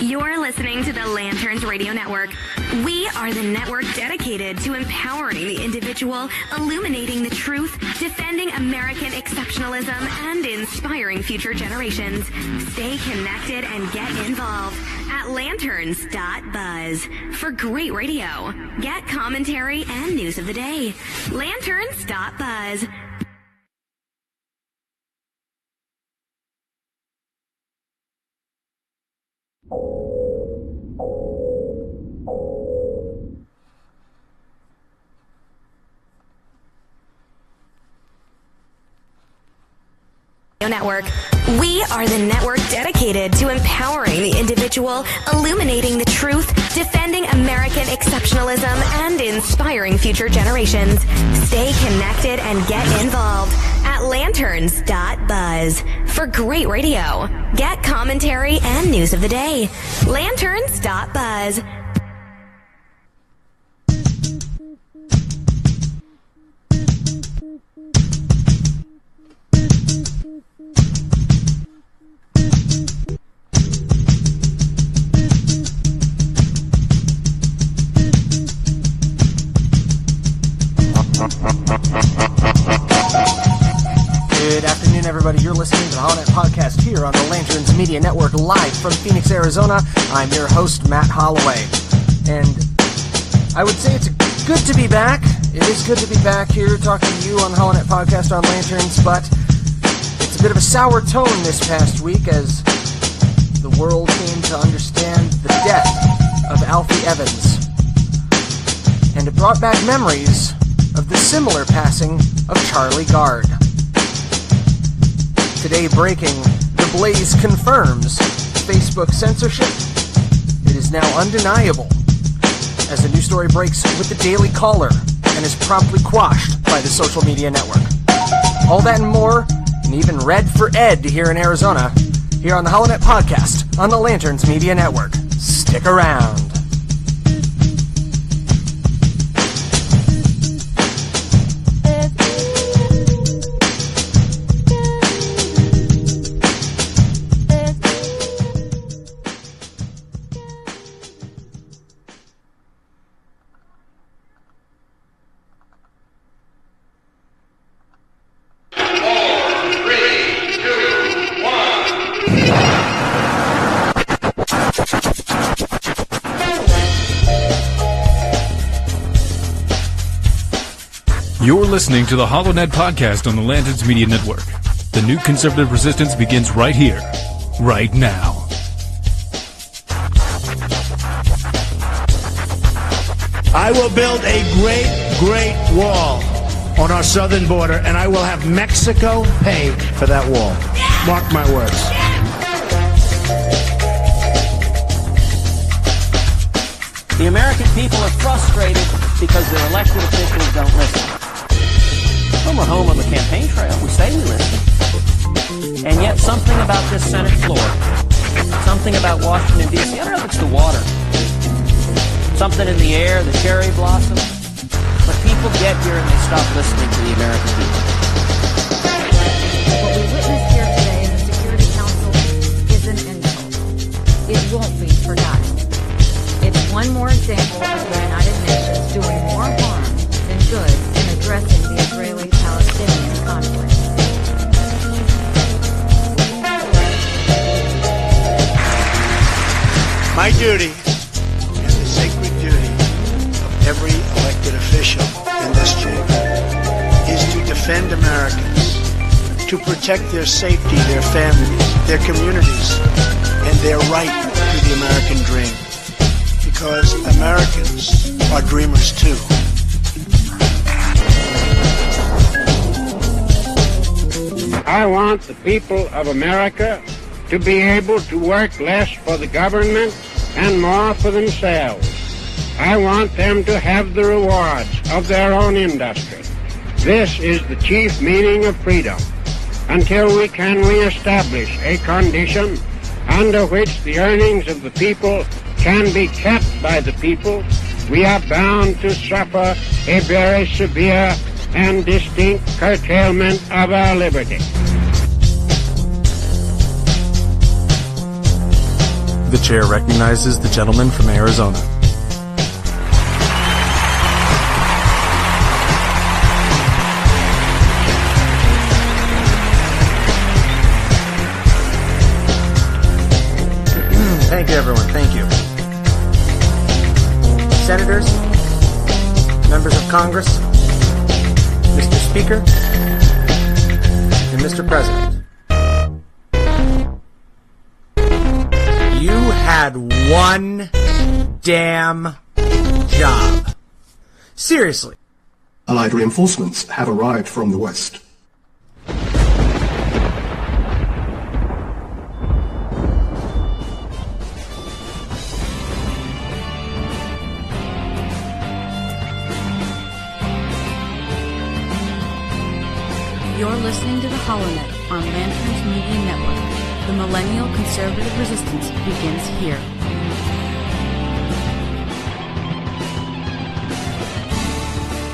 You're listening to the Lanterns Radio Network. We are the network dedicated to empowering the individual, illuminating the truth, defending American exceptionalism, and inspiring future generations. Stay connected and get involved at lanterns.buzz for great radio. Get commentary and news of the day. Lanterns.buzz. Network. We are the network dedicated to empowering the individual, illuminating the truth, defending American exceptionalism, and inspiring future generations. Stay connected and get involved at lanterns.buzz for great radio. Get commentary and news of the day. Lanterns.buzz. Good afternoon, everybody. You're listening to the Holonet Podcast here on the Lanterns Media Network, live from Phoenix, Arizona. I'm your host, Matt Holloway. And I would say it's good to be back. It is good to be back here talking to you on the Holonet Podcast on Lanterns, but it's a bit of a sour tone this past week as the world came to understand the death of Alfie Evans. And it brought back memories of the similar passing of Charlie Gard. Today breaking, The Blaze confirms Facebook censorship. It is now undeniable as a new story breaks with the Daily Caller and is promptly quashed by the social media network. All that and more, and even Red for Ed here in Arizona, here on the Holonet Podcast on the Lanterns Media Network. Stick around. You're listening to the HoloNet Podcast on the Lanterns Media Network. The new conservative resistance begins right here, right now. I will build a great wall on our southern border, and I will have Mexico pay for that wall. Mark my words. The American people are frustrated because their elected officials don't listen. Well, we're home on the campaign trail. We say we listen. And yet something about this Senate floor, something about Washington, D.C., I don't know if it's the water, something in the air, the cherry blossom, but people get here and they stop listening to the American people. What we witnessed here today in the Security Council is an insult. It won't be forgotten. It's one more example of the United Nations doing more harm than good in addressing the Israeli-Palestinian conflict. My duty, and the sacred duty of every elected official in this chamber, is to defend Americans, to protect their safety, their families, their communities, and their right to the American dream. Because Americans are dreamers too. I want the people of America to be able to work less for the government and more for themselves. I want them to have the rewards of their own industry. This is the chief meaning of freedom. Until we can reestablish a condition under which the earnings of the people can be kept by the people, we are bound to suffer a very severe and distinct curtailment of our liberty. The chair recognizes the gentleman from Arizona. Thank you, everyone. Thank you. Senators, members of Congress, Mr. Speaker, and Mr. President. You had one damn job. Seriously. Allied reinforcements have arrived from the west. You're listening to the HoloNet on Lanterns Media Network. The Millennial Conservative Resistance begins here.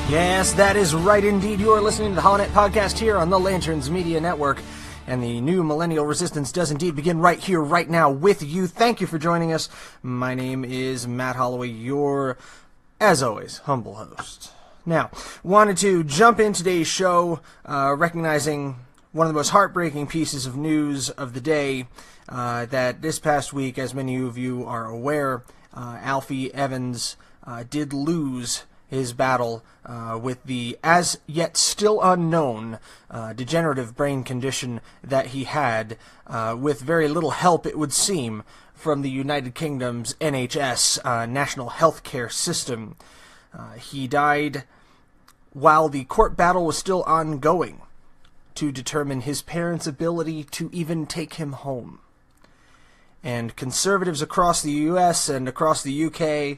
Yes, that is right indeed. You are listening to the HoloNet podcast here on the Lanterns Media Network. And the new Millennial Resistance does indeed begin right here, right now with you. Thank you for joining us. My name is Matt Holloway, your, as always, humble host. Now, wanted to jump in today's show recognizing one of the most heartbreaking pieces of news of the day that this past week, as many of you are aware, Alfie Evans did lose his battle with the as yet still unknown degenerative brain condition that he had with very little help, it would seem, from the United Kingdom's NHS, National Healthcare System. He died while the court battle was still ongoing to determine his parents' ability to even take him home. And conservatives across the US and across the UK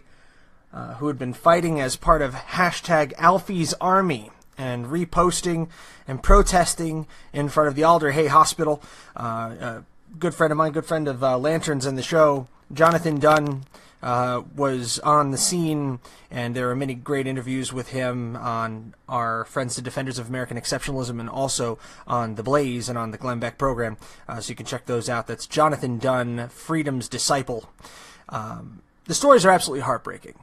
who had been fighting as part of hashtag Alfie's Army and reposting and protesting in front of the Alder Hey Hospital. A good friend of mine, good friend of Lanterns and the show, Jonathan Dunn, was on the scene, and there are many great interviews with him on our Friends to Defenders of American Exceptionalism and also on The Blaze and on the Glenn Beck program, so you can check those out. That's Jonathan Dunn, Freedom's Disciple. The stories are absolutely heartbreaking,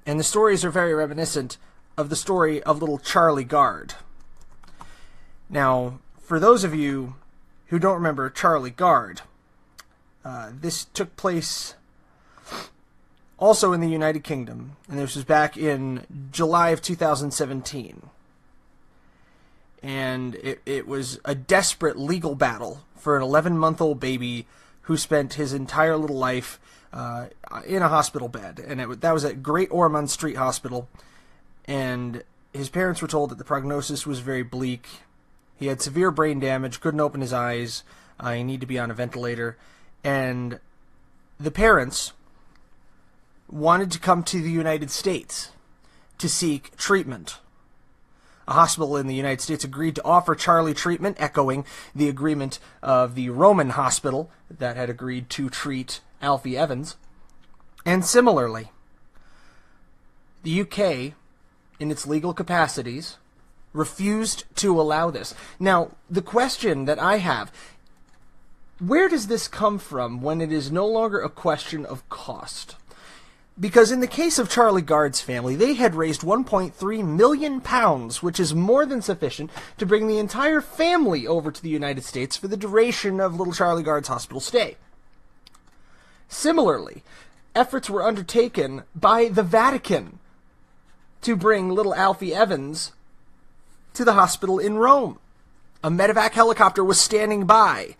and the stories are very reminiscent of the story of little Charlie Gard. Now, for those of you who don't remember Charlie Gard, this took place also in the United Kingdom, and this was back in July of 2017. And it was a desperate legal battle for an 11-month-old baby who spent his entire little life in a hospital bed. And that was at Great Ormond Street Hospital. And his parents were told that the prognosis was very bleak. He had severe brain damage, couldn't open his eyes, he needed to be on a ventilator. And the parents wanted to come to the United States to seek treatment. A hospital in the United States agreed to offer Charlie treatment, echoing the agreement of the Roman hospital that had agreed to treat Alfie Evans. And similarly, the UK, in its legal capacities, refused to allow this. Now, the question that I have, where does this come from when it is no longer a question of cost? Because in the case of Charlie Gard's family, they had raised £1.3 million, which is more than sufficient to bring the entire family over to the United States for the duration of little Charlie Gard's hospital stay. Similarly, efforts were undertaken by the Vatican to bring little Alfie Evans to the hospital in Rome. A medevac helicopter was standing by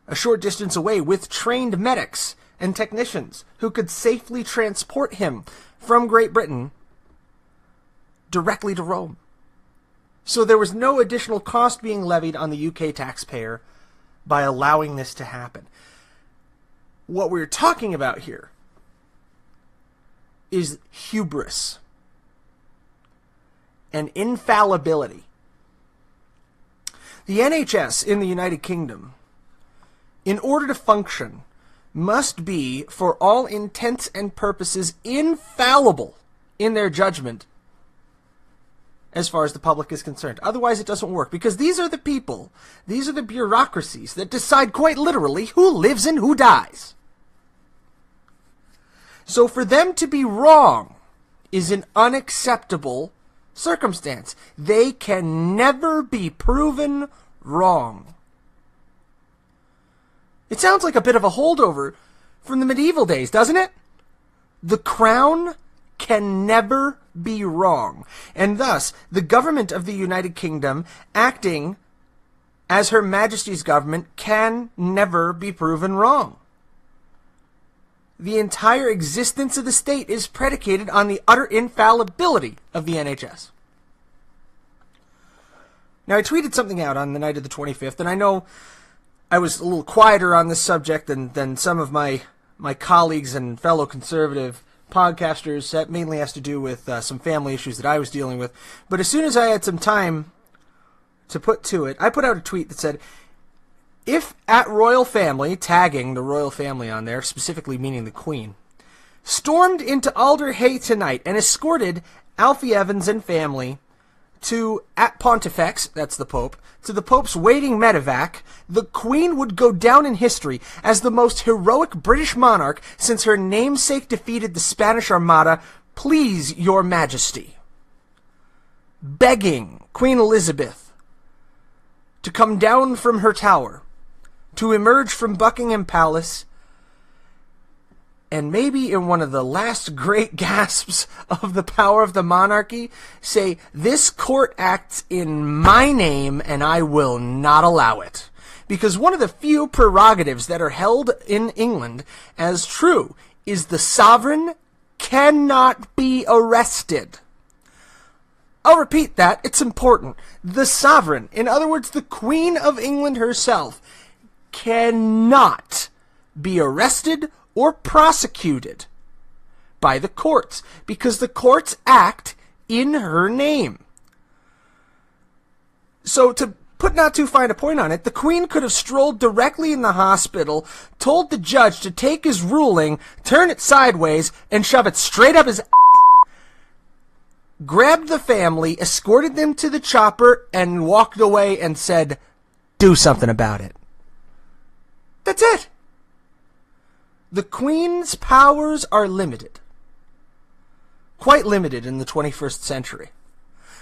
a short distance away with trained medics and technicians who could safely transport him from Great Britain directly to Rome. So there was no additional cost being levied on the UK taxpayer by allowing this to happen. What we're talking about here is hubris and infallibility. The NHS in the United Kingdom, in order to function, must be, for all intents and purposes, infallible in their judgment as far as the public is concerned. Otherwise, it doesn't work, because these are the people, these are the bureaucracies that decide quite literally who lives and who dies. So for them to be wrong is an unacceptable circumstance. They can never be proven wrong. It sounds like a bit of a holdover from the medieval days, doesn't it? The crown can never be wrong, and thus the government of the United Kingdom, acting as Her Majesty's government, can never be proven wrong. The entire existence of the state is predicated on the utter infallibility of the NHS. Now, I tweeted something out on the night of the 25th, and I know I was a little quieter on this subject than some of my colleagues and fellow conservative podcasters. That mainly has to do with some family issues that I was dealing with. But as soon as I had some time to put to it, I put out a tweet that said, if at royal family, tagging the royal family on there, specifically meaning the Queen, stormed into Alder Hey tonight and escorted Alfie Evans and family to, at Pontifex, that's the Pope, to the Pope's waiting medevac, the Queen would go down in history as the most heroic British monarch since her namesake defeated the Spanish Armada. Please, Your Majesty. Begging Queen Elizabeth to come down from her tower, to emerge from Buckingham Palace, and maybe in one of the last great gasps of the power of the monarchy, say, this court acts in my name and I will not allow it. Because one of the few prerogatives that are held in England as true is the sovereign cannot be arrested. I'll repeat that, it's important. The sovereign, in other words, the Queen of England herself, cannot be arrested or prosecuted by the courts, because the courts act in her name. So to put not too fine a point on it, the Queen could have strolled directly in the hospital, told the judge to take his ruling, turn it sideways, and shove it straight up his grabbed the family, escorted them to the chopper, and walked away and said, do something about it. That's it. The Queen's powers are limited. Quite limited in the 21st century.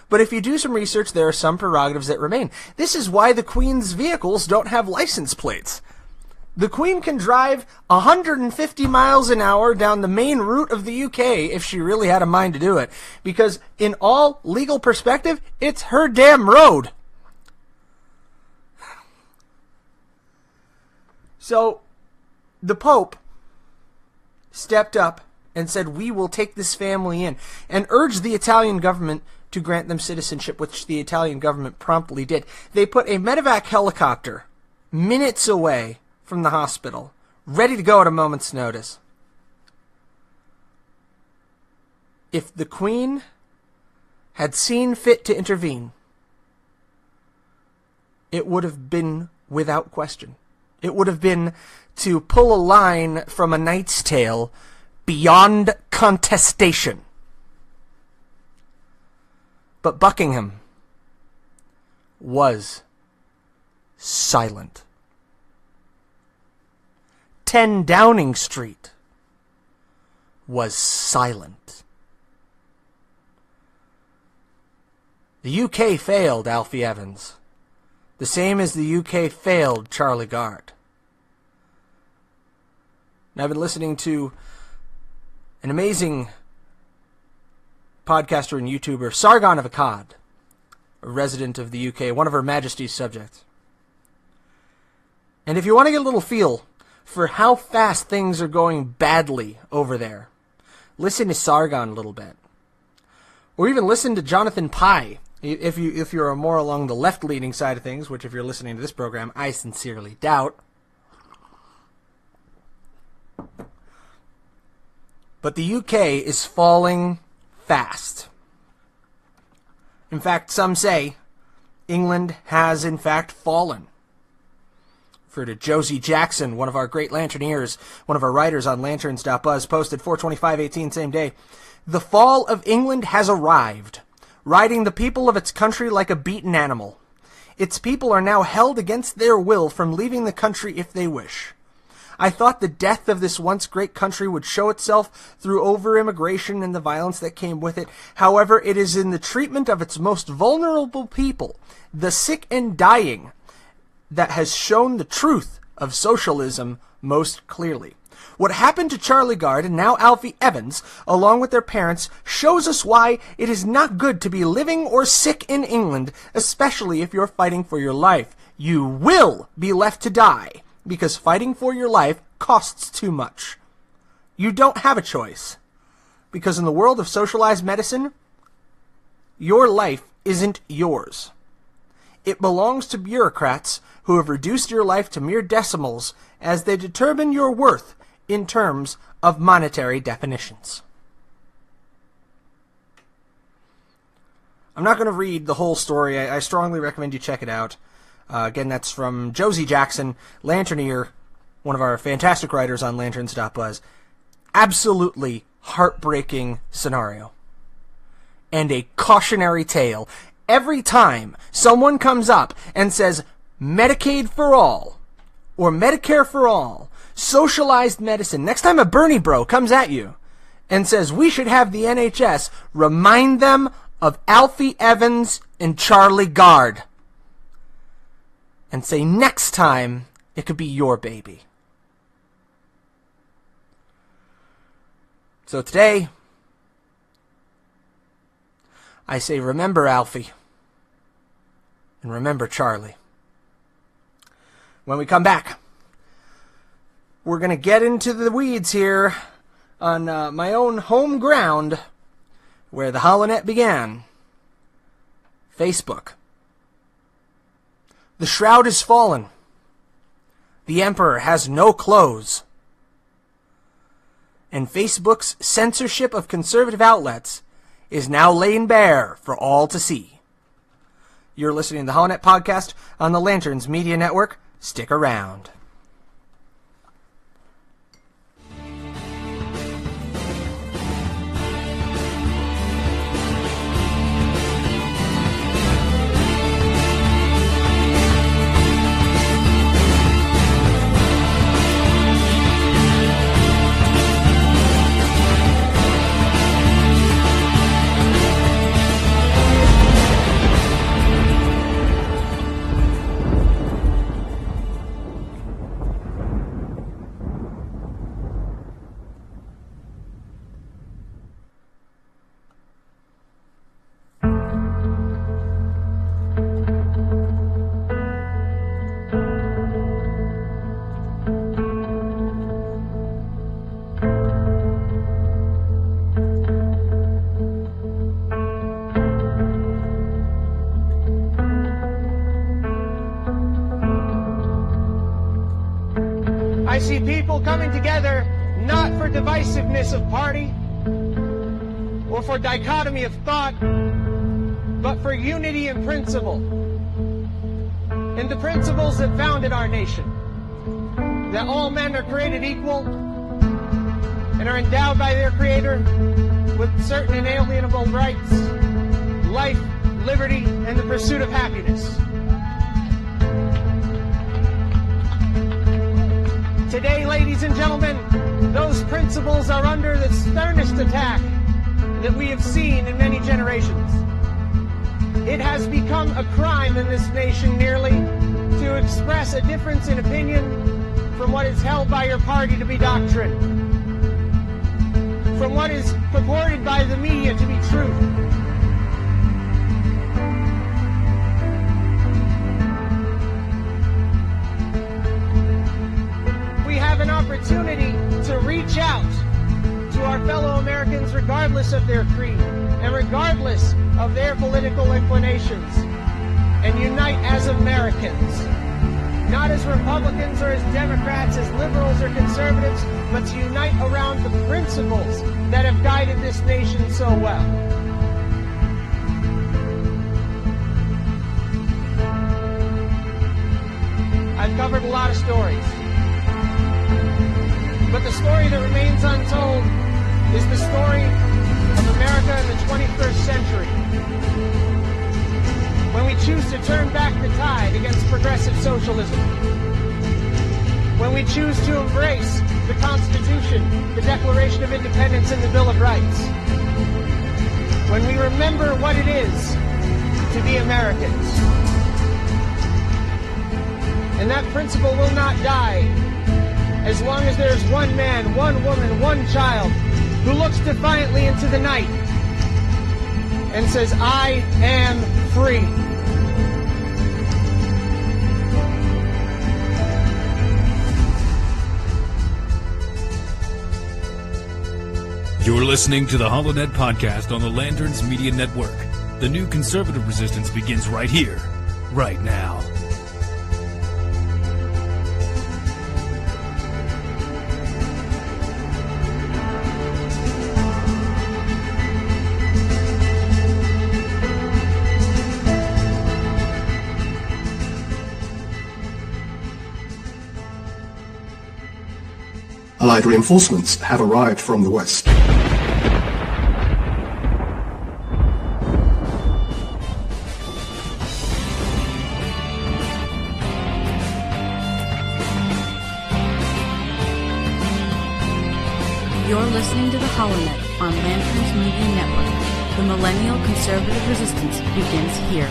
But if you do some research, there are some prerogatives that remain. This is why the Queen's vehicles don't have license plates. The Queen can drive 150 miles an hour down the main route of the UK if she really had a mind to do it. Because in all legal perspective, it's her damn road. So, the Pope stepped up and said, we will take this family in, and urged the Italian government to grant them citizenship, which the Italian government promptly did. They put a medevac helicopter minutes away from the hospital, ready to go at a moment's notice. If the Queen had seen fit to intervene, it would have been without question. It would have been to pull a line from A Knight's Tale beyond contestation. But Buckingham was silent. 10 Downing Street was silent. The UK failed Alfie Evans, the same as the UK failed Charlie Gard. And I've been listening to an amazing podcaster and YouTuber, Sargon of Akkad, a resident of the UK, one of Her Majesty's subjects. And if you want to get a little feel for how fast things are going badly over there, listen to Sargon a little bit. Or even listen to Jonathan Pye, if you're more along the left-leaning side of things, which if you're listening to this program, I sincerely doubt. But the UK is falling fast. In fact, some say England has in fact fallen. For to Josie Jackson, one of our great Lanterneers, one of our writers on lanterns.buzz, posted 4/25/18, same day. The fall of England has arrived, riding the people of its country like a beaten animal. Its people are now held against their will from leaving the country if they wish. I thought the death of this once great country would show itself through over-immigration and the violence that came with it. However, it is in the treatment of its most vulnerable people, the sick and dying, that has shown the truth of socialism most clearly. What happened to Charlie Gard and now Alfie Evans, along with their parents, shows us why it is not good to be living or sick in England, especially if you're fighting for your life. You will be left to die, because fighting for your life costs too much. You don't have a choice, because in the world of socialized medicine, your life isn't yours. It belongs to bureaucrats who have reduced your life to mere decimals as they determine your worth in terms of monetary definitions. I'm not going to read the whole story. I strongly recommend you check it out. Again, that's from Josie Jackson, Lanterneer, one of our fantastic writers on Lanterns.buzz. Absolutely heartbreaking scenario. And a cautionary tale. Every time someone comes up and says, Medicaid for all, or Medicare for all, socialized medicine, next time a Bernie bro comes at you and says we should have the NHS, remind them of Alfie Evans and Charlie Gard. And say next time it could be your baby. So today, I say remember Alfie and remember Charlie. When we come back, we're going to get into the weeds here on my own home ground where the HoloNet began. Facebook. The shroud is fallen. The emperor has no clothes. And Facebook's censorship of conservative outlets is now laid bare for all to see. You're listening to the HoloNet podcast on the Lanterns Media Network. Stick around. I see people coming together not for divisiveness of party or for dichotomy of thought, but for unity in principle. In the principles that founded our nation, that all men are created equal and are endowed by their Creator with certain inalienable rights, life, liberty, and the pursuit of happiness. Today, ladies and gentlemen, those principles are under the sternest attack that we have seen in many generations. It has become a crime in this nation merely to express a difference in opinion from what is held by your party to be doctrine, from what is purported by the media to be truth. We have an opportunity to reach out to our fellow Americans regardless of their creed and regardless of their political inclinations, and unite as Americans, not as Republicans or as Democrats, as liberals or conservatives, but to unite around the principles that have guided this nation so well. I've covered a lot of stories, but the story that remains untold is the story of America in the 21st century, when we choose to turn back the tide against progressive socialism. when we choose to embrace the Constitution, the Declaration of Independence, and the Bill of Rights. When we remember what it is to be Americans. And that principle will not die as long as there's one man, one woman, one child who looks defiantly into the night and says, I am free. You're listening to the HoloNet podcast on the Lanterns Media Network. The new conservative resistance begins right here, right now. Allied reinforcements have arrived from the west. You're listening to the HoloNet on Lanterns Media Network. The Millennial Conservative Resistance begins here.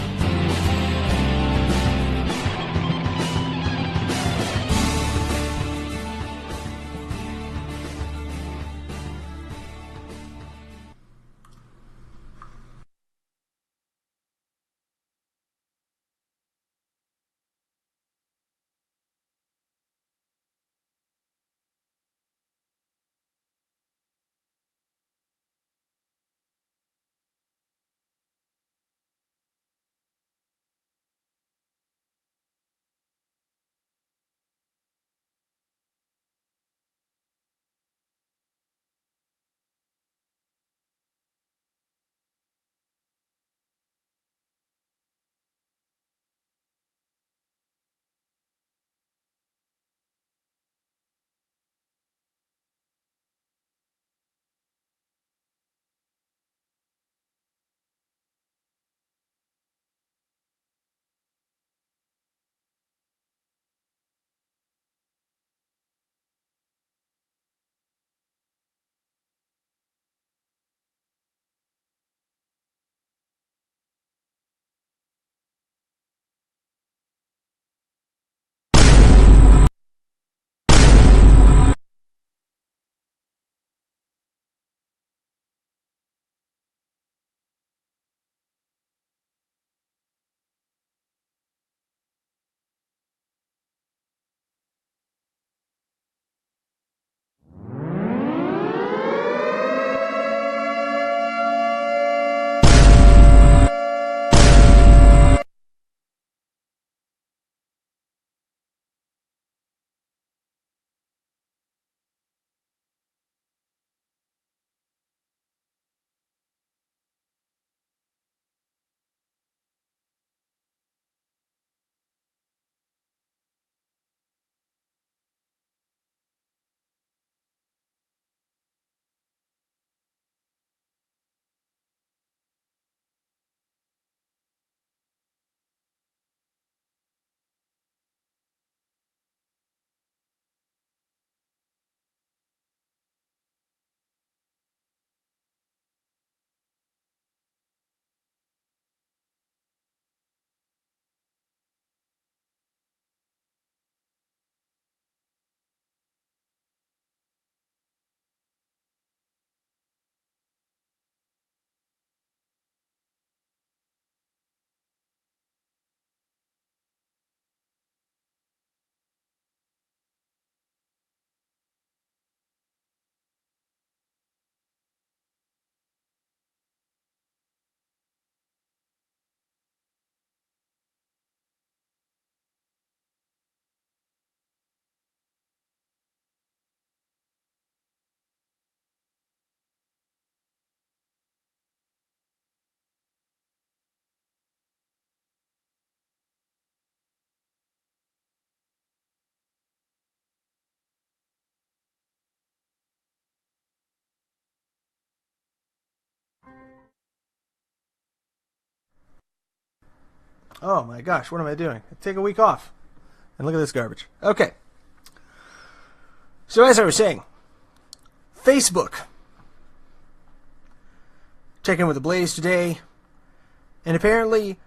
Oh my gosh, what am I doing? Take a week off. And look at this garbage. Okay. So as I was saying, Facebook. Check in with the Blaze today. And apparently,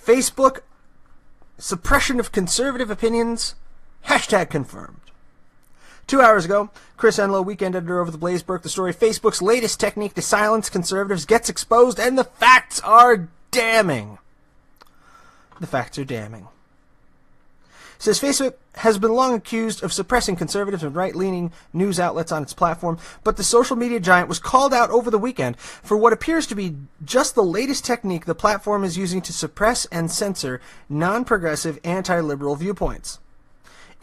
Facebook suppression of conservative opinions, hashtag confirmed. 2 hours ago, Chris Enlow, weekend editor over the Blaze, broke the story. Facebook's latest technique to silence conservatives gets exposed, and the facts are damning. The facts are damning. Says Facebook has been long accused of suppressing conservatives and right-leaning news outlets on its platform, but the social media giant was called out over the weekend for what appears to be just the latest technique the platform is using to suppress and censor non-progressive, anti-liberal viewpoints.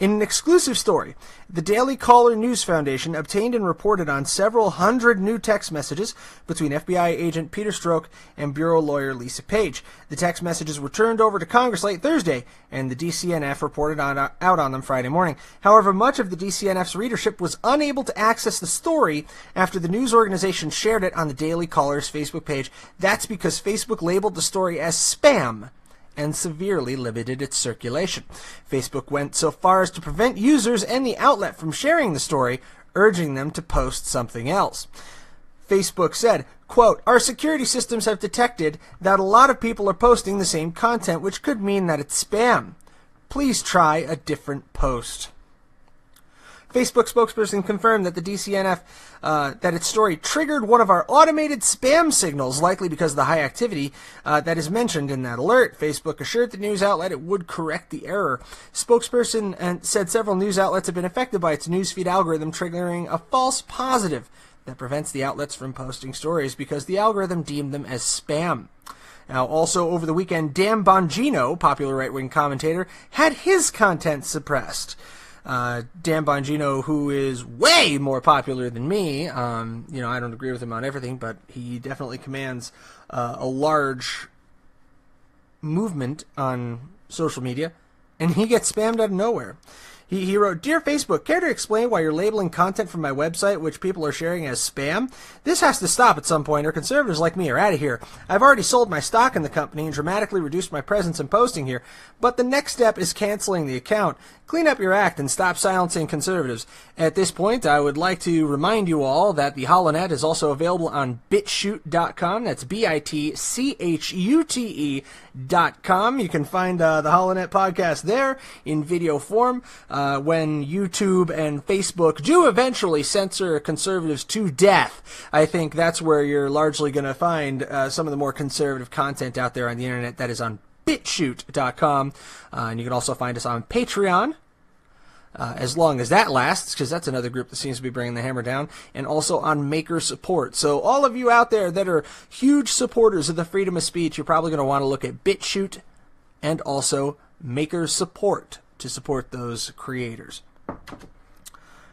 In an exclusive story, the Daily Caller News Foundation obtained and reported on several hundred new text messages between FBI agent Peter Strzok and bureau lawyer Lisa Page. The text messages were turned over to Congress late Thursday, and the DCNF reported out on them Friday morning. However, much of the DCNF's readership was unable to access the story after the news organization shared it on the Daily Caller's Facebook page. That's because Facebook labeled the story as spam and severely limited its circulation. Facebook went so far as to prevent users and the outlet from sharing the story, urging them to post something else. Facebook said, quote, "Our security systems have detected that a lot of people are posting the same content, which could mean that it's spam. Please try a different post." Facebook spokesperson confirmed that the DCNF, that its story triggered one of our automated spam signals, likely because of the high activity that is mentioned in that alert. Facebook assured the news outlet it would correct the error. Spokesperson said several news outlets have been affected by its newsfeed algorithm triggering a false positive that prevents the outlets from posting stories because the algorithm deemed them as spam. Now, also over the weekend, Dan Bongino, popular right-wing commentator, had his content suppressed. Dan Bongino, who is way more popular than me, I don't agree with him on everything, but he definitely commands a large movement on social media, and he gets spammed out of nowhere. He wrote, "Dear Facebook, care to explain why you're labeling content from my website, which people are sharing, as spam? This has to stop at some point, or conservatives like me are out of here. I've already sold my stock in the company and dramatically reduced my presence and posting here, but the next step is canceling the account. Clean up your act and stop silencing conservatives. At this point, I would like to remind you all that the HoloNet is also available on bitchute.com. That's bitchute.com. You can find the HoloNet podcast there in video form. When YouTube and Facebook do eventually censor conservatives to death, I think that's where you're largely going to find some of the more conservative content out there on the internet. That is on bitchute.com. And you can also find us on Patreon, as long as that lasts, because that's another group that seems to be bringing the hammer down, and also on Maker Support. So all of you out there that are huge supporters of the freedom of speech, you're probably going to want to look at BitChute and also Maker Support to support those creators.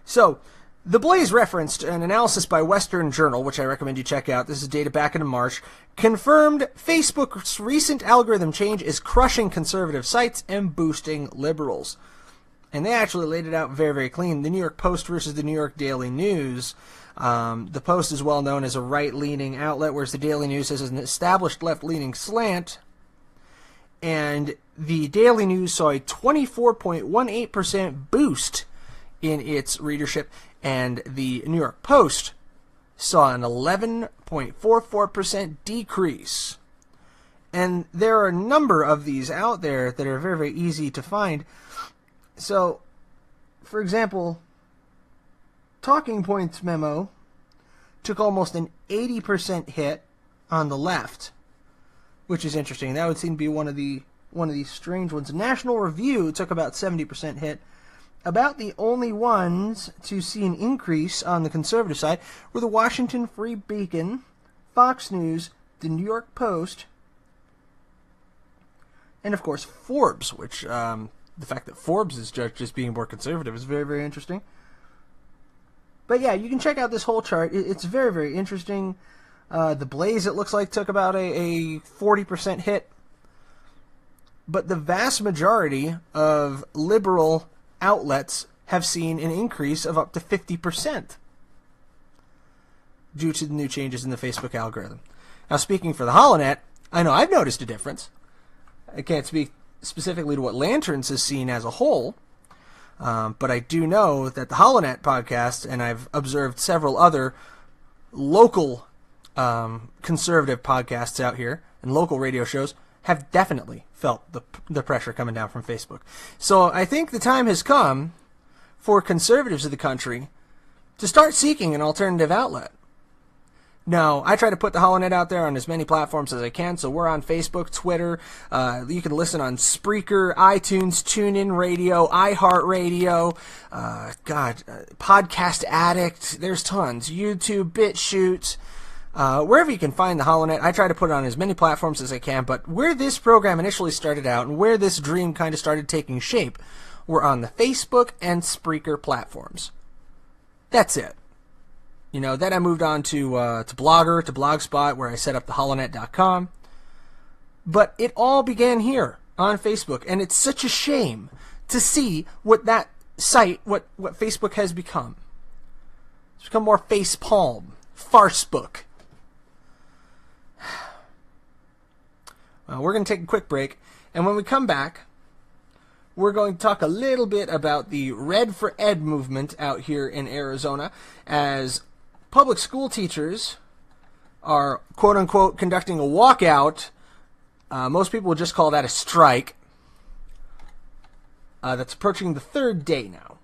So, The Blaze referenced an analysis by Western Journal, which I recommend you check out. This is data back into March. Confirmed Facebook's recent algorithm change is crushing conservative sites and boosting liberals. And they actually laid it out very, very clean. The New York Post versus the New York Daily News. The Post is well known as a right-leaning outlet, whereas the Daily News has an established left-leaning slant. And the Daily News saw a 24.18% boost in its readership, and the New York Post saw an 11.44% decrease. And there are a number of these out there that are very, very easy to find. So, for example, Talking Points memo took almost an 80% hit on the left, which is interesting. That would seem to be one of these strange ones. National Review took about 70% hit. About the only ones to see an increase on the conservative side were the Washington Free Beacon, Fox News, the New York Post, and of course Forbes, which the fact that Forbes is judged as being more conservative is very, very interesting. But yeah, you can check out this whole chart. It's very, very interesting. The Blaze, it looks like, took about a 40% hit. But the vast majority of liberal outlets have seen an increase of up to 50% due to the new changes in the Facebook algorithm. Now, speaking for the HoloNet, I know I've noticed a difference. I can't speak specifically to what Lanterns has seen as a whole, But I do know that the HoloNet podcast, and I've observed several other local conservative podcasts out here and local radio shows, have definitely felt the pressure coming down from Facebook. So I think the time has come for conservatives of the country to start seeking an alternative outlet. Now, I try to put the HoloNet out there on as many platforms as I can, so we're on Facebook, Twitter, you can listen on Spreaker, iTunes, TuneIn Radio, iHeartRadio, Podcast Addict, there's tons, YouTube, BitChute, wherever you can find the HoloNet. I try to put it on as many platforms as I can, but where this program initially started out and where this dream kind of started taking shape were on the Facebook and Spreaker platforms. That's it. You know, then I moved on to Blogger, to Blogspot, where I set up the holonet.com. But it all began here on Facebook, and it's such a shame to see what that site, what Facebook has become. It's become more facepalm, farcebook. Well, we're going to take a quick break, and when we come back, we're going to talk a little bit about the Red for Ed movement out here in Arizona, as public school teachers are, quote-unquote, conducting a walkout. Most people would just call that a strike. That's approaching the third day now.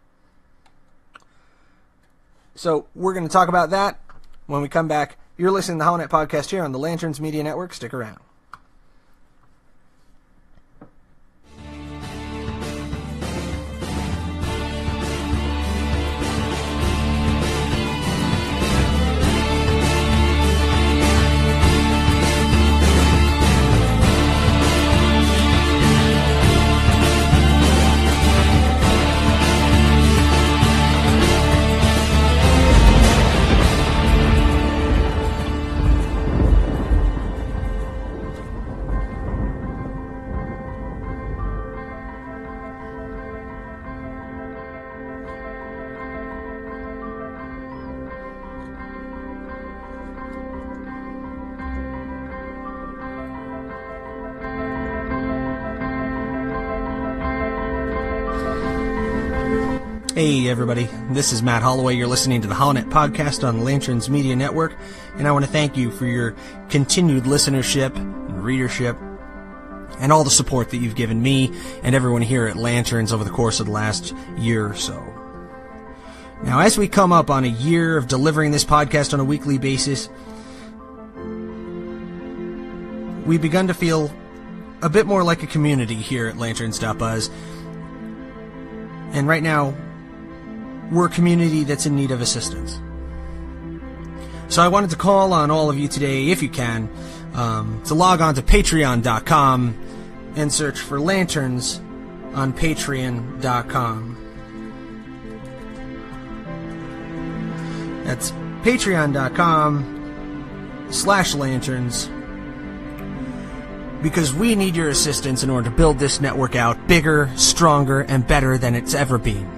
So we're going to talk about that when we come back. You're listening to the HoloNet Podcast here on the Lanterns Media Network. Stick around. Hey everybody, this is Matt Holloway. You're listening to the HoloNet Podcast on the Lanterns Media Network, and I want to thank you for your continued listenership and readership and all the support that you've given me and everyone here at Lanterns over the course of the last year or so. Now, as we come up on a year of delivering this podcast on a weekly basis, we've begun to feel a bit more like a community here at Lanterns.buzz, and right now, we're a community that's in need of assistance. So I wanted to call on all of you today, if you can, to log on to patreon.com and search for Lanterns on patreon.com. That's patreon.com/lanterns, because we need your assistance in order to build this network out bigger, stronger, and better than it's ever been.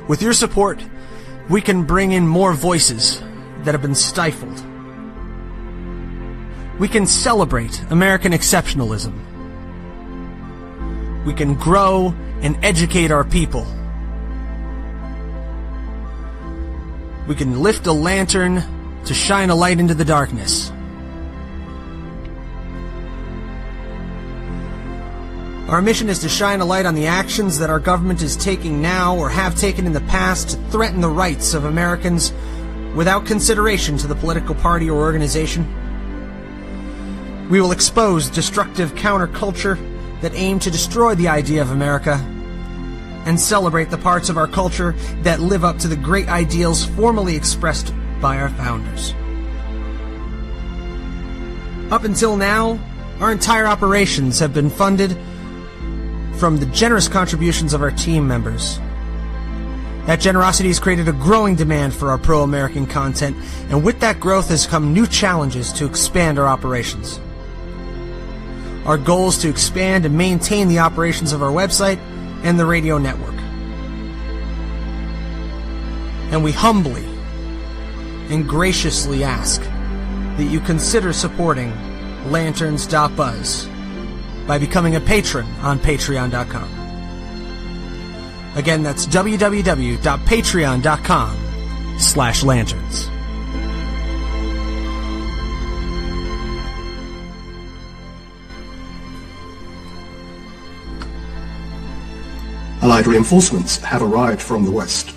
With your support, we can bring in more voices that have been stifled. We can celebrate American exceptionalism. We can grow and educate our people. We can lift a lantern to shine a light into the darkness. Our mission is to shine a light on the actions that our government is taking now or have taken in the past to threaten the rights of Americans without consideration to the political party or organization. We will expose destructive counterculture that aim to destroy the idea of America and celebrate the parts of our culture that live up to the great ideals formally expressed by our founders. Up until now, our entire operations have been funded from the generous contributions of our team members. That generosity has created a growing demand for our pro-American content, and with that growth has come new challenges to expand our operations. Our goal is to expand and maintain the operations of our website and the radio network. And we humbly and graciously ask that you consider supporting Lanterns.buzz by becoming a patron on patreon.com. Again, that's www.patreon.com/lanterns. Allied reinforcements have arrived from the west.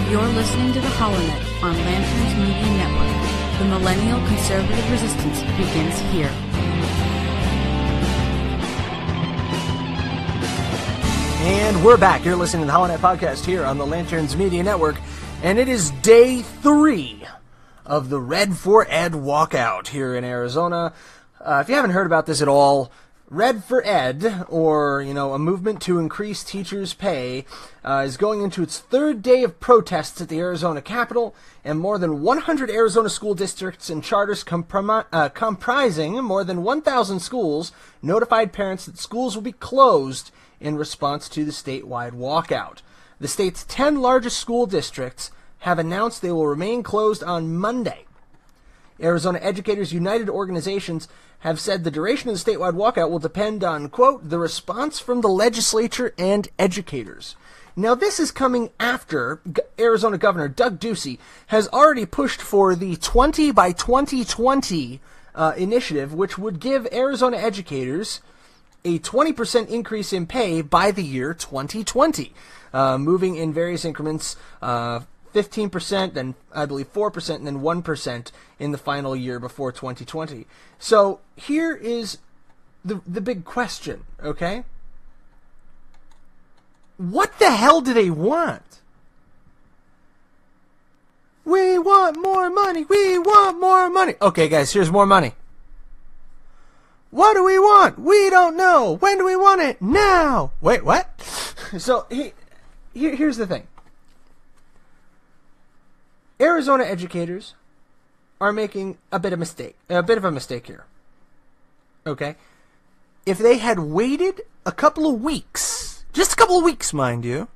You're listening to the HoloNet on Lanterns Media Network. The Millennial Conservative Resistance begins here. And we're back. You're listening to the HoloNet podcast here on the Lanterns Media Network. And it is day 3 of the Red for Ed walkout here in Arizona. If you haven't heard about this at all, Red for Ed, or, a movement to increase teachers' pay, is going into its 3rd day of protests at the Arizona Capitol, and more than 100 Arizona school districts and charters comprising more than 1,000 schools notified parents that schools will be closed in response to the statewide walkout. The state's 10 largest school districts have announced they will remain closed on Monday. Arizona Educators United organizations have said the duration of the statewide walkout will depend on, quote, the response from the legislature and educators. Now, this is coming after Arizona Governor Doug Ducey has already pushed for the 20 by 2020 initiative, which would give Arizona educators a 20% increase in pay by the year 2020, moving in various increments, 15%, then I believe 4%, and then 1% in the final year before 2020. So here is the big question, okay? What the hell do they want? We want more money. We want more money. Okay, guys, here's more money. What do we want? We don't know. When do we want it? Now. Wait, what? So here's the thing. Arizona educators are making a bit of a mistake here. Okay? If they had waited a couple of weeks, just a couple of weeks, mind you,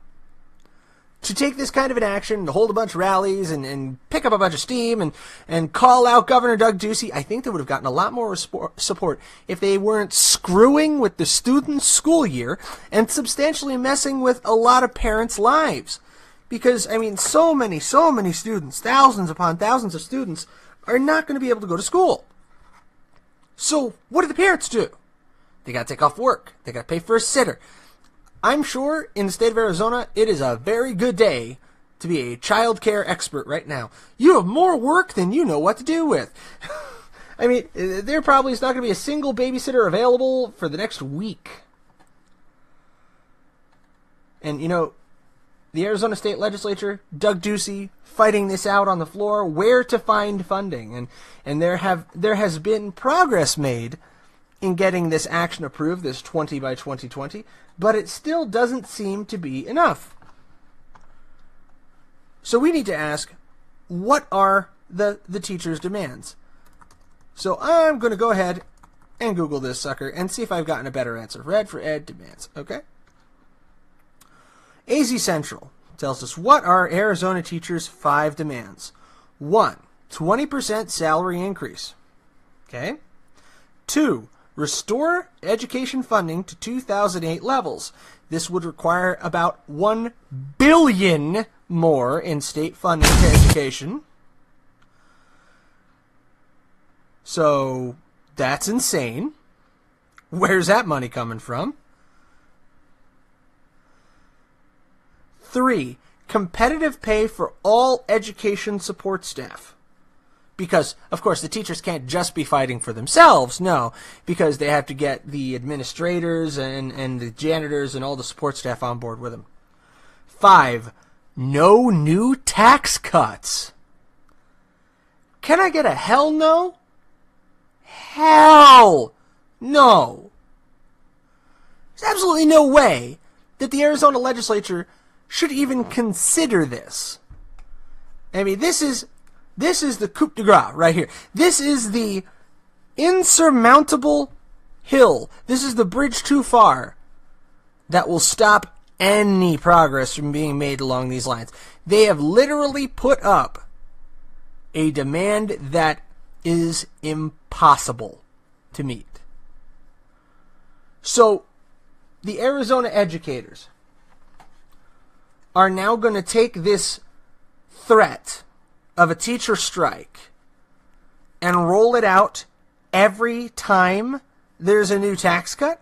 to take this kind of an action, to hold a bunch of rallies and pick up a bunch of steam and call out Governor Doug Ducey, I think they would have gotten a lot more support if they weren't screwing with the students' school year and substantially messing with a lot of parents' lives. Because, so many students, thousands upon thousands of students, are not going to be able to go to school. So, what do the parents do? They got to take off work. They got to pay for a sitter. I'm sure in the state of Arizona, it is a very good day to be a child care expert right now. You have more work than you know what to do with. There probably is not going to be a single babysitter available for the next week. And, the Arizona State Legislature, Doug Ducey, fighting this out on the floor, where to find funding. And there has been progress made in getting this action approved, this 20 by 2020, but it still doesn't seem to be enough. So we need to ask, what are the teachers' demands? So I'm going to go ahead and Google this sucker and see if I've gotten a better answer. Red for Ed demands, okay? AZ Central tells us, what are Arizona teachers' 5 demands? 1, 20% salary increase. Okay. 2, restore education funding to 2008 levels. This would require about $1 billion more in state funding to education. So, that's insane. Where's that money coming from? 3, competitive pay for all education support staff. Because, of course, the teachers can't just be fighting for themselves, no, because they have to get the administrators and the janitors and all the support staff on board with them. 5, no new tax cuts. Can I get a hell no? Hell no. There's absolutely no way that the Arizona legislature should even consider this. This is the coup de grace right here. This is the insurmountable hill. This is the bridge too far that will stop any progress from being made along these lines. They have literally put up a demand that is impossible to meet. So, the Arizona educators are now going to take this threat of a teacher strike and roll it out every time there's a new tax cut?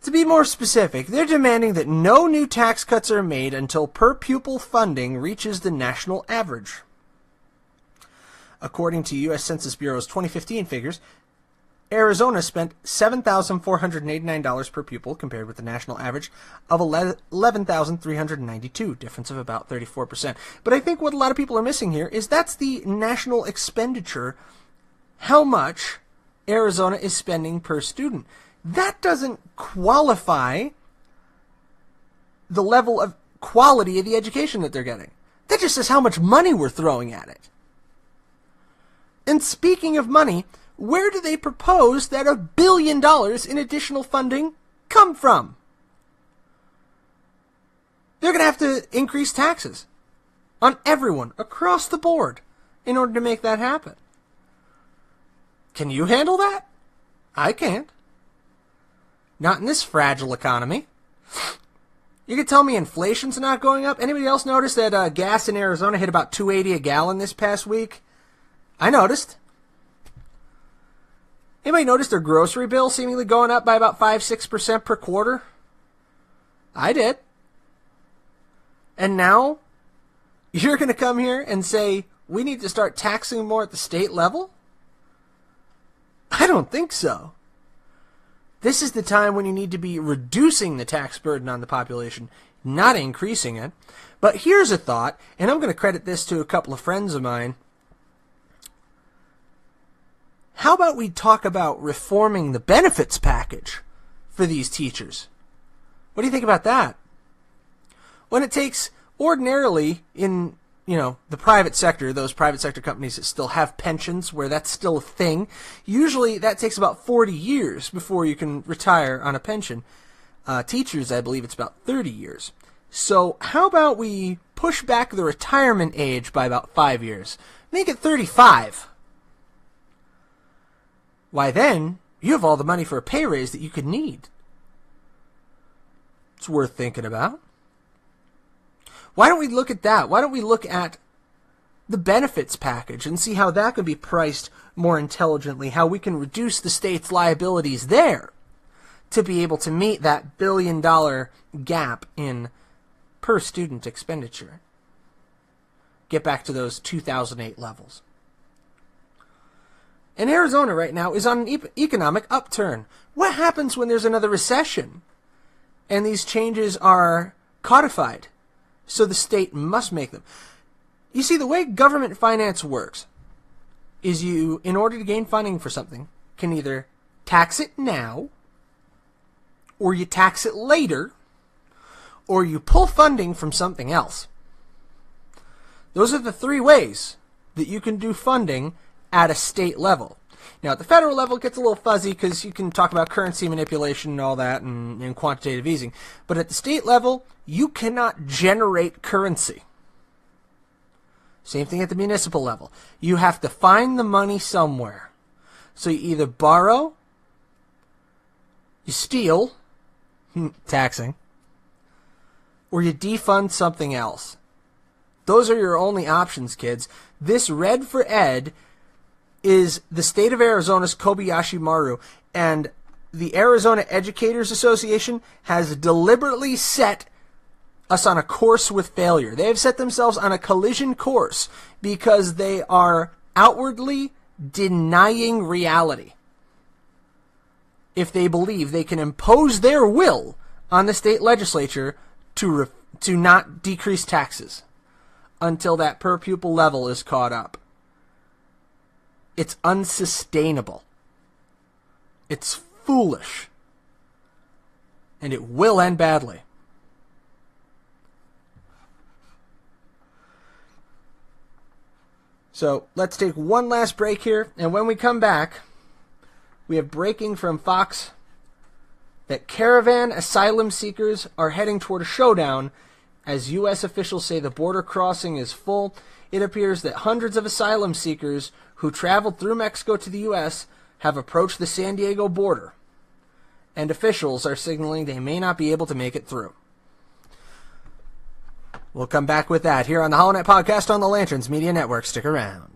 To be more specific, they're demanding that no new tax cuts are made until per-pupil funding reaches the national average. According to U.S. Census Bureau's 2015 figures, Arizona spent $7,489 per pupil compared with the national average of $11,392, difference of about 34%. But I think what a lot of people are missing here is that's the national expenditure, how much Arizona is spending per student. That doesn't qualify the level of quality of the education that they're getting. That just says how much money we're throwing at it. And speaking of money, where do they propose that $1 billion in additional funding come from? They're going to have to increase taxes on everyone across the board in order to make that happen. Can you handle that? I can't. Not in this fragile economy. You can tell me inflation's not going up. Anybody else notice that gas in Arizona hit about $2.80 a gallon this past week? I noticed. Anybody notice their grocery bill seemingly going up by about 5-6% per quarter? I did. And now, you're going to come here and say, we need to start taxing more at the state level? I don't think so. This is the time when you need to be reducing the tax burden on the population, not increasing it. But here's a thought, and I'm going to credit this to a couple of friends of mine. How about we talk about reforming the benefits package for these teachers? What do you think about that? When it takes ordinarily in, the private sector, those private sector companies that still have pensions where that's still a thing, usually that takes about 40 years before you can retire on a pension. Teachers, I believe it's about 30 years. So how about we push back the retirement age by about 5 years? Make it 35. Why then, you have all the money for a pay raise that you could need. It's worth thinking about. Why don't we look at that? Why don't we look at the benefits package and see how that could be priced more intelligently, how we can reduce the state's liabilities there to be able to meet that $1 billion gap in per student expenditure. Get back to those 2008 levels. And Arizona right now is on an economic upturn. What happens when there's another recession and these changes are codified so the state must make them? You see, the way government finance works is you, in order to gain funding for something, can either tax it now, or you tax it later, or you pull funding from something else. Those are the three ways that you can do funding at a state level. Now, at the federal level, it gets a little fuzzy because you can talk about currency manipulation and all that and quantitative easing. But at the state level, you cannot generate currency. Same thing at the municipal level. You have to find the money somewhere. So you either borrow, you steal, taxing, or you defund something else. Those are your only options, kids. This Red for Ed is the state of Arizona's Kobayashi Maru, and the Arizona Educators Association has deliberately set us on a course with failure. They have set themselves on a collision course because they are outwardly denying reality. If they believe they can impose their will on the state legislature to not decrease taxes until that per pupil level is caught up. It's unsustainable. It's foolish. And it will end badly. So let's take one last break here. And when we come back, we have breaking from Fox that caravan asylum seekers are heading toward a showdown. As U.S. officials say the border crossing is full, it appears that hundreds of asylum seekers who traveled through Mexico to the U.S. have approached the San Diego border, and officials are signaling they may not be able to make it through. We'll come back with that here on the HoloNet Podcast on the Lanterns Media Network. Stick around.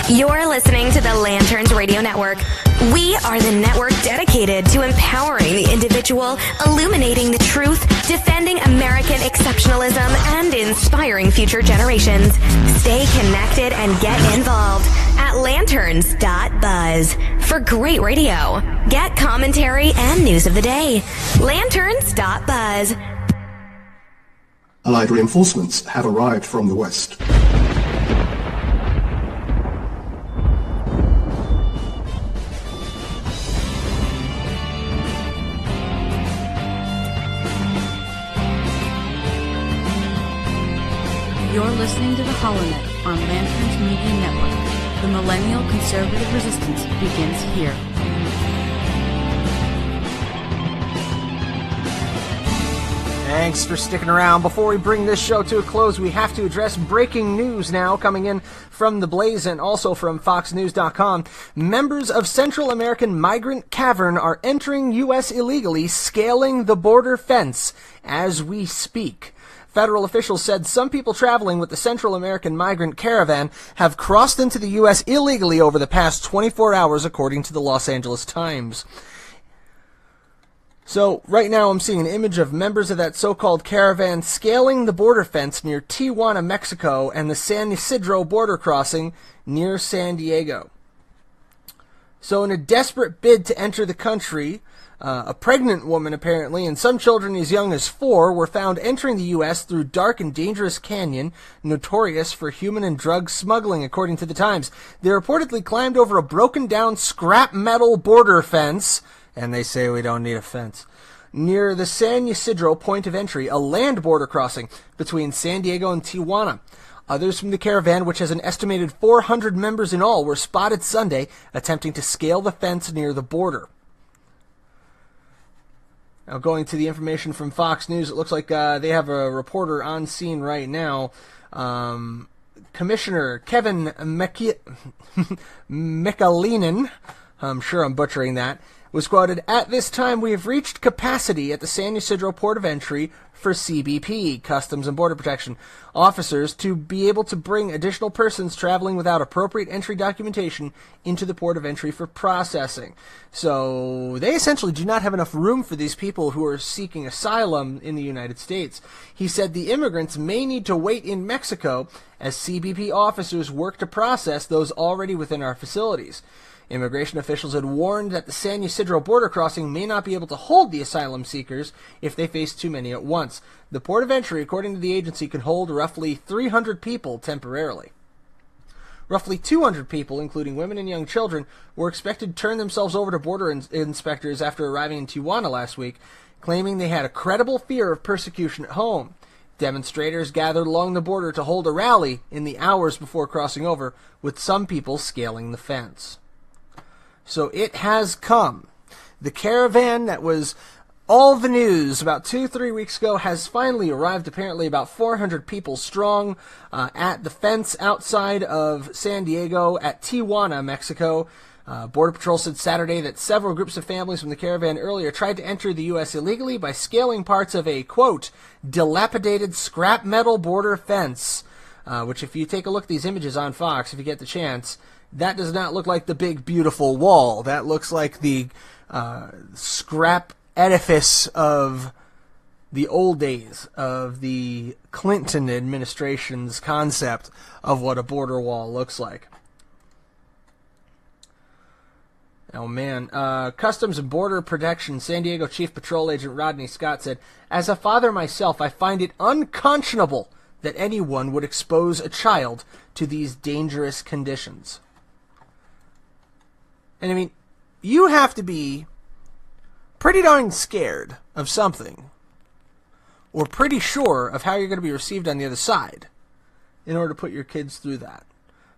You're listening to the Lanterns Radio Network. We are the network dedicated to empowering the individual, illuminating the truth, defending American exceptionalism, and inspiring future generations. Stay connected and get involved at lanterns.buzz for great radio. Get commentary and news of the day. Lanterns.buzz. Allied reinforcements have arrived from the west. You're listening to the HoloNet on Lanterns Media Network. The Millennial Conservative Resistance begins here. Thanks for sticking around. Before we bring this show to a close, we have to address breaking news now coming in from The Blaze and also from FoxNews.com. Members of Central American Migrant Cavern are entering U.S. illegally, scaling the border fence as we speak. Federal officials said some people traveling with the Central American Migrant Caravan have crossed into the U.S. illegally over the past 24 hours, according to the Los Angeles Times. So, right now I'm seeing an image of members of that so-called caravan scaling the border fence near Tijuana, Mexico, and the San Ysidro border crossing near San Diego. So, in a desperate bid to enter the country, a pregnant woman, apparently, and some children as young as 4 were found entering the U.S. through dark and dangerous canyon, notorious for human and drug smuggling, according to the Times. They reportedly climbed over a broken-down scrap metal border fence, and they say we don't need a fence, near the San Ysidro point of entry, a land border crossing between San Diego and Tijuana. Others from the caravan, which has an estimated 400 members in all, were spotted Sunday attempting to scale the fence near the border. Now, going to the information from Fox News, it looks like they have a reporter on scene right now. Commissioner Kevin Mikalinen, I'm sure I'm butchering that, was quoted, "At this time, we have reached capacity at the San Ysidro port of entry for CBP, Customs and Border Protection, officers to be able to bring additional persons traveling without appropriate entry documentation into the port of entry for processing." So they essentially do not have enough room for these people who are seeking asylum in the United States. He said the immigrants may need to wait in Mexico as CBP officers work to process those already within our facilities. Immigration officials had warned that the San Ysidro border crossing may not be able to hold the asylum seekers if they face too many at once. The port of entry, according to the agency, can hold roughly 300 people temporarily. Roughly 200 people, including women and young children, were expected to turn themselves over to border inspectors after arriving in Tijuana last week, claiming they had a credible fear of persecution at home. Demonstrators gathered along the border to hold a rally in the hours before crossing over, with some people scaling the fence. So it has come. The caravan that was all the news about 2-3 weeks ago has finally arrived, apparently about 400 people strong, at the fence outside of San Diego at Tijuana, Mexico. Border Patrol said Saturday that several groups of families from the caravan earlier tried to enter the U.S. illegally by scaling parts of a, quote, dilapidated scrap metal border fence, which if you take a look at these images on Fox, if you get the chance, that does not look like the big, beautiful wall. That looks like the scrap edifice of the old days of the Clinton administration's concept of what a border wall looks like. Oh man, Customs and Border Protection San Diego Chief Patrol Agent Rodney Scott said, "As a father myself, I find it unconscionable that anyone would expose a child to these dangerous conditions." And I mean, you have to be pretty darn scared of something, or pretty sure of how you're going to be received on the other side, in order to put your kids through that.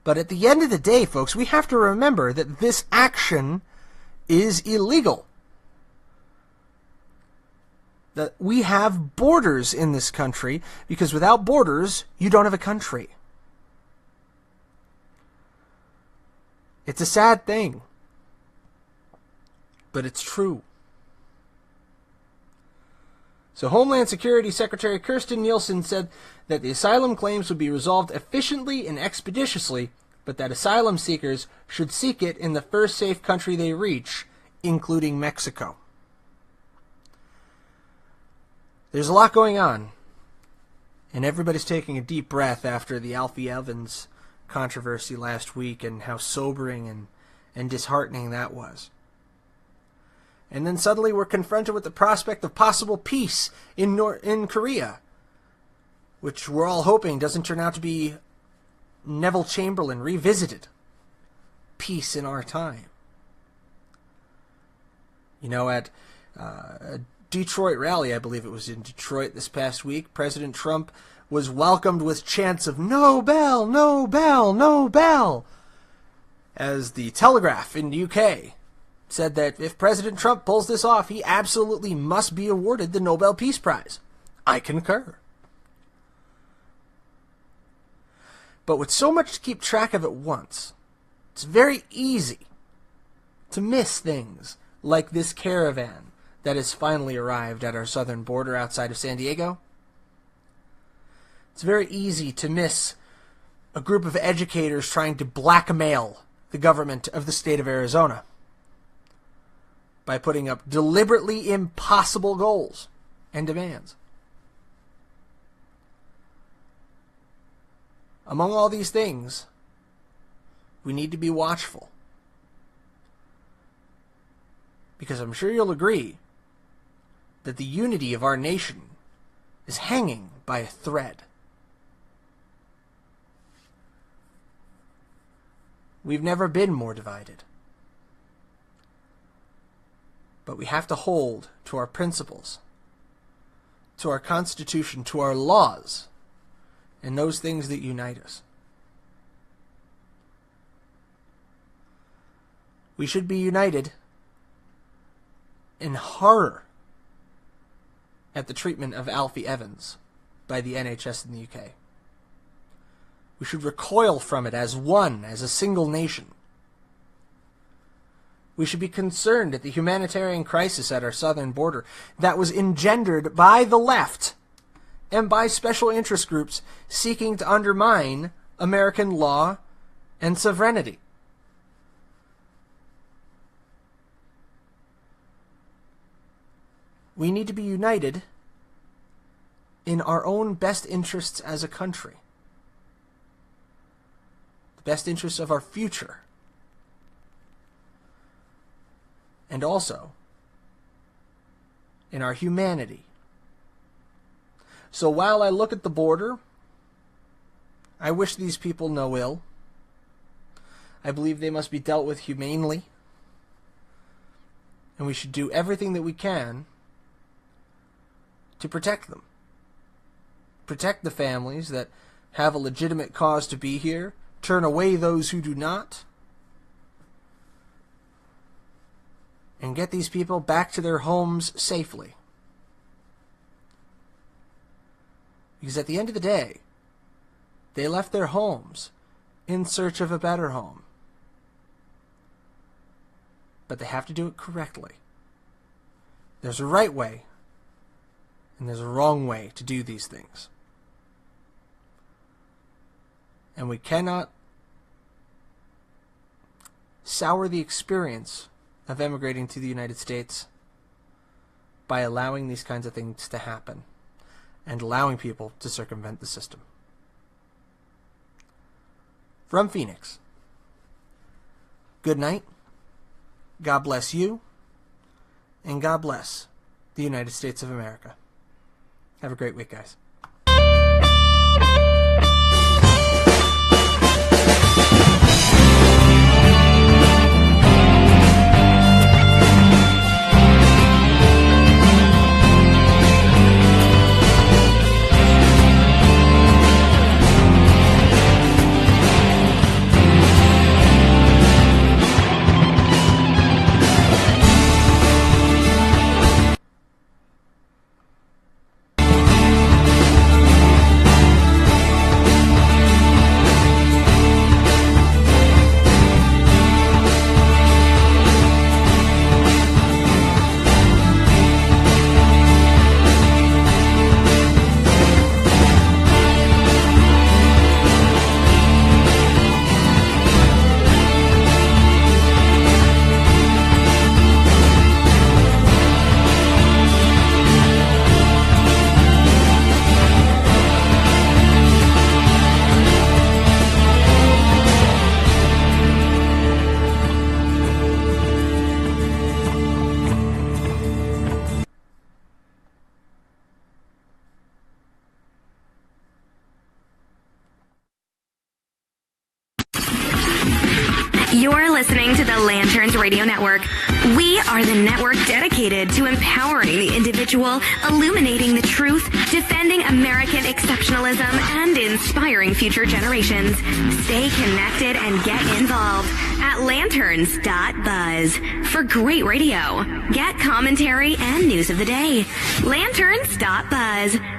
But at the end of the day, folks, we have to remember that this action is illegal. That we have borders in this country, because without borders, you don't have a country. It's a sad thing, but it's true. So Homeland Security Secretary Kirstjen Nielsen said that the asylum claims would be resolved efficiently and expeditiously, but that asylum seekers should seek it in the first safe country they reach, including Mexico. There's a lot going on, and everybody's taking a deep breath after the Alfie Evans controversy last week and how sobering and disheartening that was. And then suddenly we're confronted with the prospect of possible peace in Korea, which we're all hoping doesn't turn out to be Neville Chamberlain revisited. Peace in our time. You know, at a Detroit rally, I believe it was in Detroit this past week, President Trump was welcomed with chants of "No bell, no bell, no bell," as the Telegraph in the UK said that if President Trump pulls this off, he absolutely must be awarded the Nobel Peace Prize. I concur. But with so much to keep track of at once, it's very easy to miss things like this caravan that has finally arrived at our southern border outside of San Diego. It's very easy to miss a group of educators trying to blackmail the government of the state of Arizona by putting up deliberately impossible goals and demands. Among all these things, we need to be watchful. Because I'm sure you'll agree that the unity of our nation is hanging by a thread. We've never been more divided. But we have to hold to our principles, to our Constitution, to our laws, and those things that unite us. We should be united in horror at the treatment of Alfie Evans by the NHS in the UK. We should recoil from it as one, as a single nation. We should be concerned at the humanitarian crisis at our southern border that was engendered by the left and by special interest groups seeking to undermine American law and sovereignty. We need to be united in our own best interests as a country. The best interests of our future. And also in our humanity. So while I look at the border, I wish these people no ill. I believe they must be dealt with humanely. And we should do everything that we can to protect them. Protect the families that have a legitimate cause to be here. Turn away those who do not. And get these people back to their homes safely. Because at the end of the day, they left their homes in search of a better home. But they have to do it correctly. There's a right way, and there's a wrong way to do these things. And we cannot sour the experience of emigrating to the United States by allowing these kinds of things to happen and allowing people to circumvent the system. From Phoenix, good night, God bless you, and God bless the United States of America. Have a great week, guys. You're listening to the Lanterns Radio Network. We are the network dedicated to empowering the individual, illuminating the truth, defending American exceptionalism, and inspiring future generations. Stay connected and get involved at lanterns.buzz for great radio. Get commentary and news of the day. Lanterns.buzz.